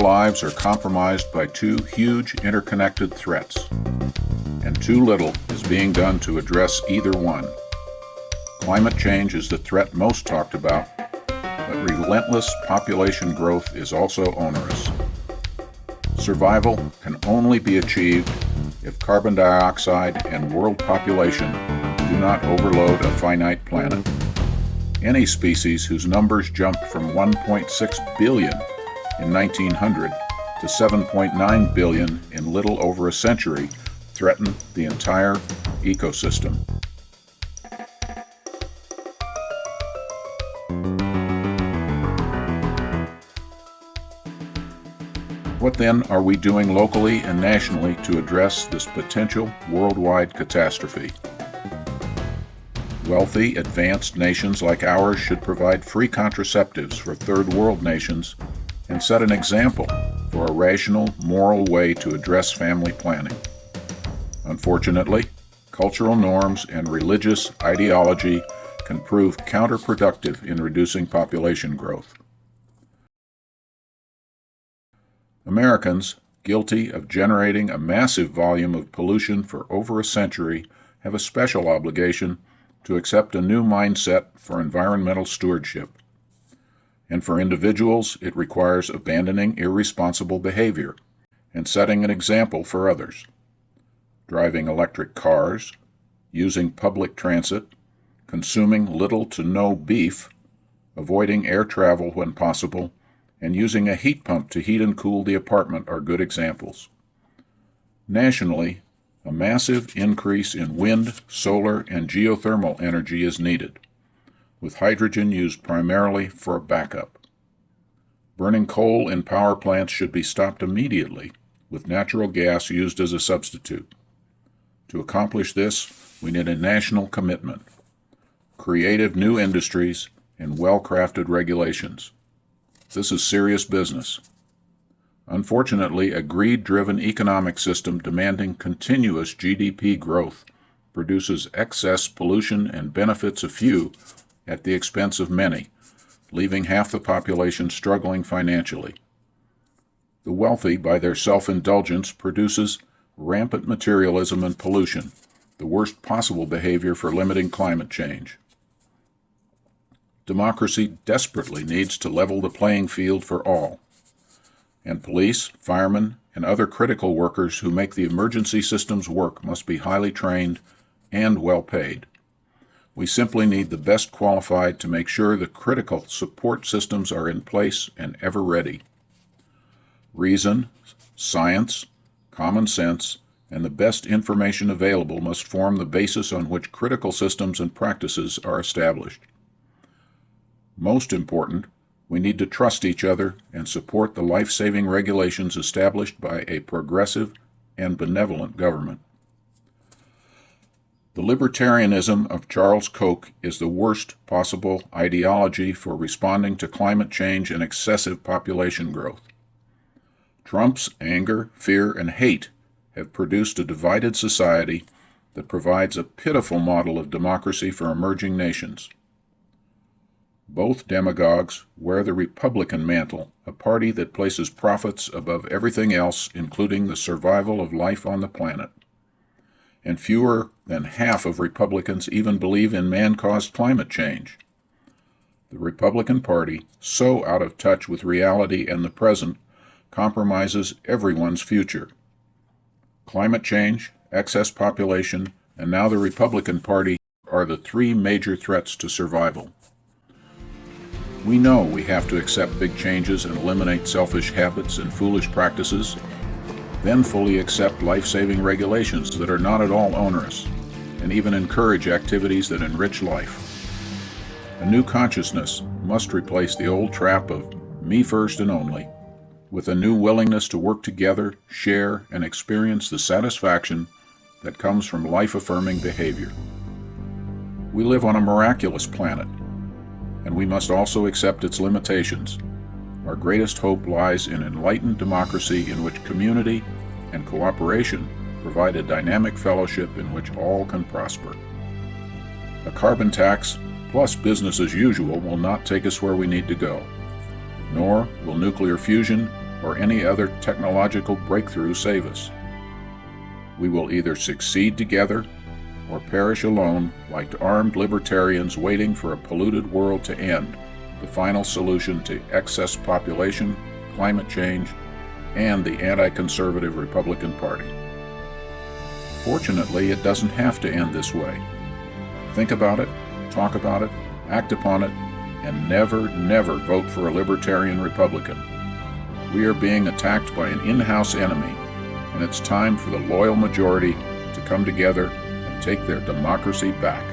lives are compromised by two huge interconnected threats, and too little is being done to address either one. Climate change is the threat most talked about, but relentless population growth is also onerous. Survival can only be achieved if carbon dioxide and world population do not overload a finite planet. Any species whose numbers jumped from 1.6 billion in 1900 to 7.9 billion in little over a century threaten the entire ecosystem. What then are we doing locally and nationally to address this potential worldwide catastrophe? Wealthy, advanced nations like ours should provide free contraceptives for third world nations and set an example for a rational, moral way to address family planning. Unfortunately, cultural norms and religious ideology can prove counterproductive in reducing population growth. Americans, guilty of generating a massive volume of pollution for over a century, have a special obligation to accept a new mindset for environmental stewardship. And for individuals, it requires abandoning irresponsible behavior and setting an example for others. Driving electric cars, using public transit, consuming little to no beef, avoiding air travel when possible, and using a heat pump to heat and cool the apartment are good examples. Nationally, a massive increase in wind, solar, and geothermal energy is needed, with hydrogen used primarily for backup. Burning coal in power plants should be stopped immediately, with natural gas used as a substitute. To accomplish this, we need a national commitment, creative new industries, and well-crafted regulations. This is serious business. Unfortunately, a greed-driven economic system demanding continuous GDP growth produces excess pollution and benefits a few at the expense of many, leaving half the population struggling financially. The wealthy, by their self-indulgence, produces rampant materialism and pollution, the worst possible behavior for limiting climate change. Democracy desperately needs to level the playing field for all, and police, firemen, and other critical workers who make the emergency systems work must be highly trained and well paid. We simply need the best qualified to make sure the critical support systems are in place and ever ready. Reason, science, common sense, and the best information available must form the basis on which critical systems and practices are established. Most important, we need to trust each other and support the life-saving regulations established by a progressive and benevolent government. The libertarianism of Charles Koch is the worst possible ideology for responding to climate change and excessive population growth. Trump's anger, fear, and hate have produced a divided society that provides a pitiful model of democracy for emerging nations. Both demagogues wear the Republican mantle, a party that places profits above everything else, including the survival of life on the planet. And fewer than half of Republicans even believe in man-caused climate change. The Republican Party, so out of touch with reality and the present, compromises everyone's future. Climate change, excess population, and now the Republican Party are the three major threats to survival. We know we have to accept big changes and eliminate selfish habits and foolish practices, then fully accept life-saving regulations that are not at all onerous, and even encourage activities that enrich life. A new consciousness must replace the old trap of me first and only, with a new willingness to work together, share, and experience the satisfaction that comes from life-affirming behavior. We live on a miraculous planet, and we must also accept its limitations. Our greatest hope lies in enlightened democracy in which community and cooperation provide a dynamic fellowship in which all can prosper. A carbon tax plus business as usual will not take us where we need to go, nor will nuclear fusion, or any other technological breakthrough save us. We will either succeed together or perish alone like armed libertarians waiting for a polluted world to end, the final solution to excess population, climate change, and the anti-conservative Republican Party. Fortunately, it doesn't have to end this way. Think about it, talk about it, act upon it, and never, never vote for a libertarian Republican. We are being attacked by an in-house enemy, and it's time for the loyal majority to come together and take their democracy back.